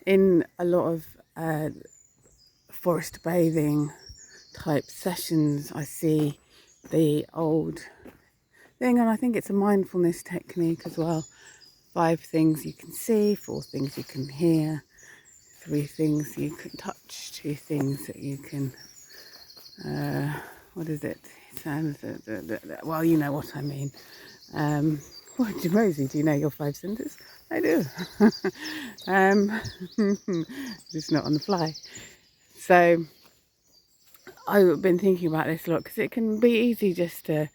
in a lot of forest bathing type sessions, I see the old thing, and I think it's a mindfulness technique as well. 5 things you can see, 4 things you can hear, 3 things you can touch, 2 things that you can, what is it? Well, you know what I mean. Rosie, do you know your 5 senses? I do. Just not on the fly. So I've been thinking about this a lot because it can be easy just to,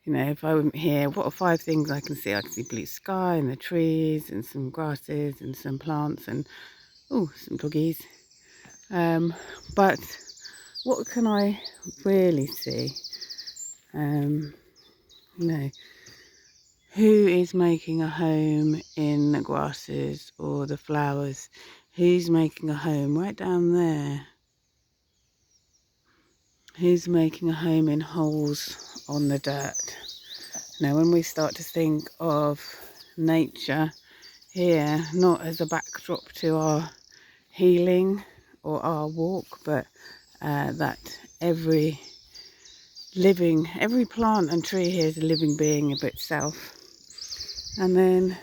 if I went here, what are 5 things I can see? I can see blue sky and the trees and some grasses and some plants and, some doggies. But what can I really see? Who is making a home in the grasses or the flowers? Who's making a home right down there? Who's making a home in holes on the dirt? Now, when we start to think of nature here, not as a backdrop to our healing or our walk, but that every plant and tree here is a living being of itself. And then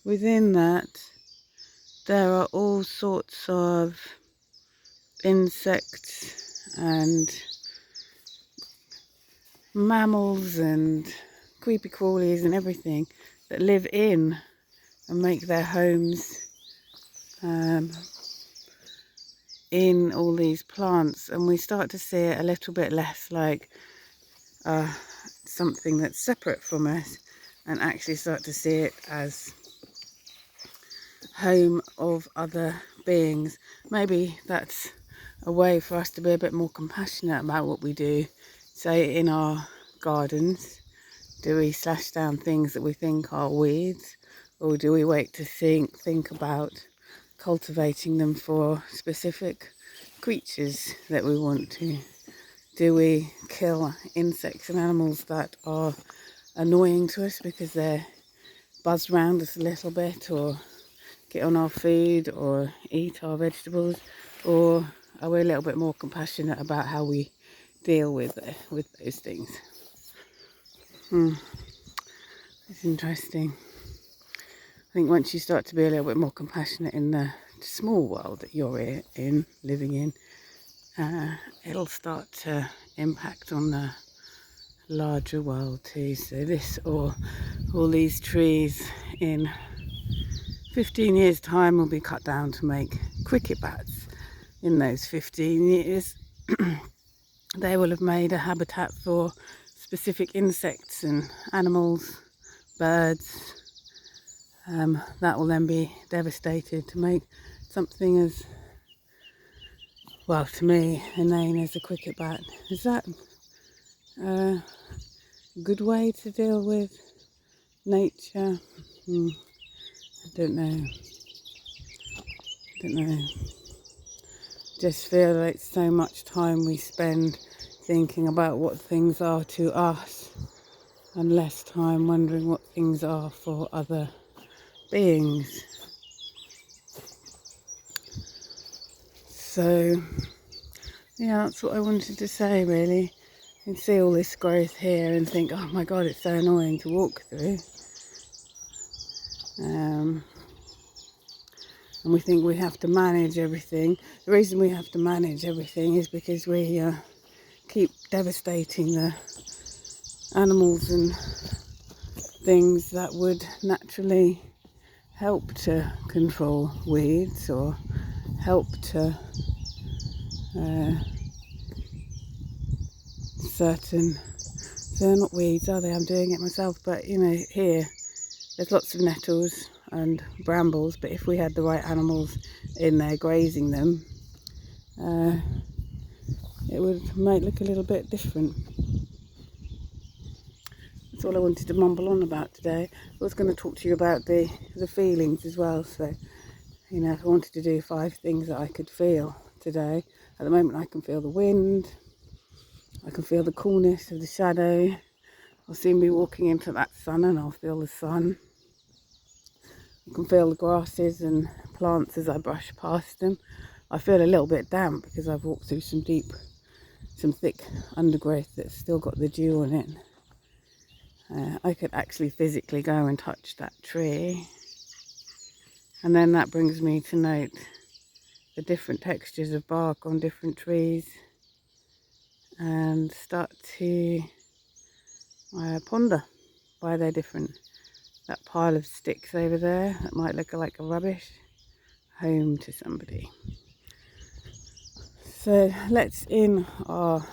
within that, there are all sorts of insects and mammals and creepy crawlies and everything that live in and make their homes in all these plants, and we start to see it a little bit less like something that's separate from us and actually start to see it as home of other beings. Maybe that's a way for us to be a bit more compassionate about what we do. Say in our gardens, do we slash down things that we think are weeds, or do we wait to think about cultivating them for specific creatures that we want to? Do we kill insects and animals that are annoying to us because they buzz around us a little bit, or get on our food, or eat our vegetables? Or are we a little bit more compassionate about how we deal with those things? It's interesting. I think once you start to be a little bit more compassionate in the small world that you're living in, it'll start to impact on the larger world too. So this, or all these trees in 15 years time will be cut down to make cricket bats. In those 15 years they will have made a habitat for specific insects and animals, birds, that will then be devastated to make something as, well, to me, inane as a cricket bat. Is that a good way to deal with nature? I don't know. Just feel like so much time we spend thinking about what things are to us and less time wondering what things are for other beings. So yeah, that's what I wanted to say really. And see all this growth here and think, oh my god, it's so annoying to walk through. And we think we have to manage everything. The reason we have to manage everything is because we keep devastating the animals and things that would naturally help to control weeds or help to they're not weeds, are they? I'm doing it myself, but here there's lots of nettles and brambles, but if we had the right animals in there grazing them, it might look a little bit different. That's all I wanted to mumble on about today. I was going to talk to you about the feelings as well. So, if I wanted to do 5 things that I could feel today, at the moment I can feel the wind, I can feel the coolness of the shadow. I'll soon be walking into that sun and I'll feel the sun. I can feel the grasses and plants as I brush past them. I feel a little bit damp because I've walked through some thick undergrowth that's still got the dew on it. I could actually physically go and touch that tree, and then that brings me to note the different textures of bark on different trees and start to ponder why they're different. That pile of sticks over there that might look like a rubbish home to somebody. So let's, in our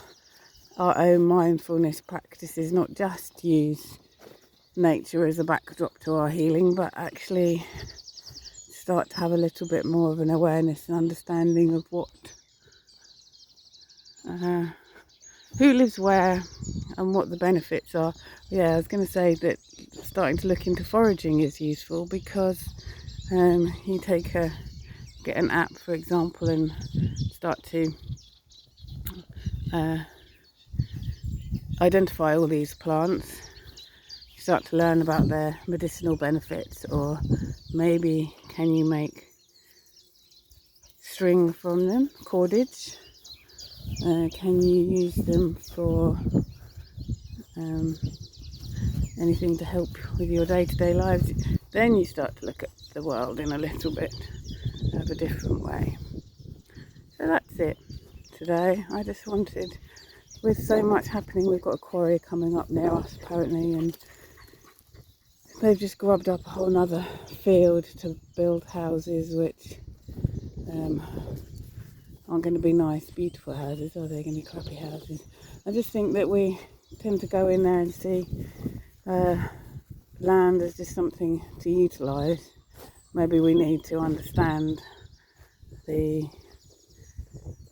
own mindfulness practices, not just use nature as a backdrop to our healing, but actually start to have a little bit more of an awareness and understanding of who lives where and what the benefits are. Yeah, I was going to say that starting to look into foraging is useful, because you get an app, for example, and start to identify all these plants. You start to learn about their medicinal benefits, or maybe can you make string from them, cordage? Can you use them for anything to help with your day-to-day lives? Then you start to look at the world in a little bit of a different way. So that's it today. I just wanted, with so much happening, we've got a quarry coming up near us apparently, and they've just grubbed up a whole nother field to build houses, which aren't going to be nice, beautiful houses, or they're going to be crappy houses. I just think that we tend to go in there and see land as just something to utilise. Maybe we need to understand the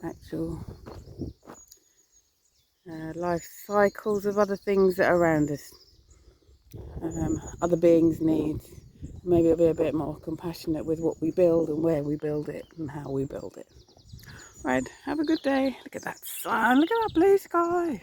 actual life cycles of other things that are around us, other beings' needs. Maybe be a bit more compassionate with what we build and where we build it and how we build it. Right, have a good day. Look at that sun, look at that blue sky.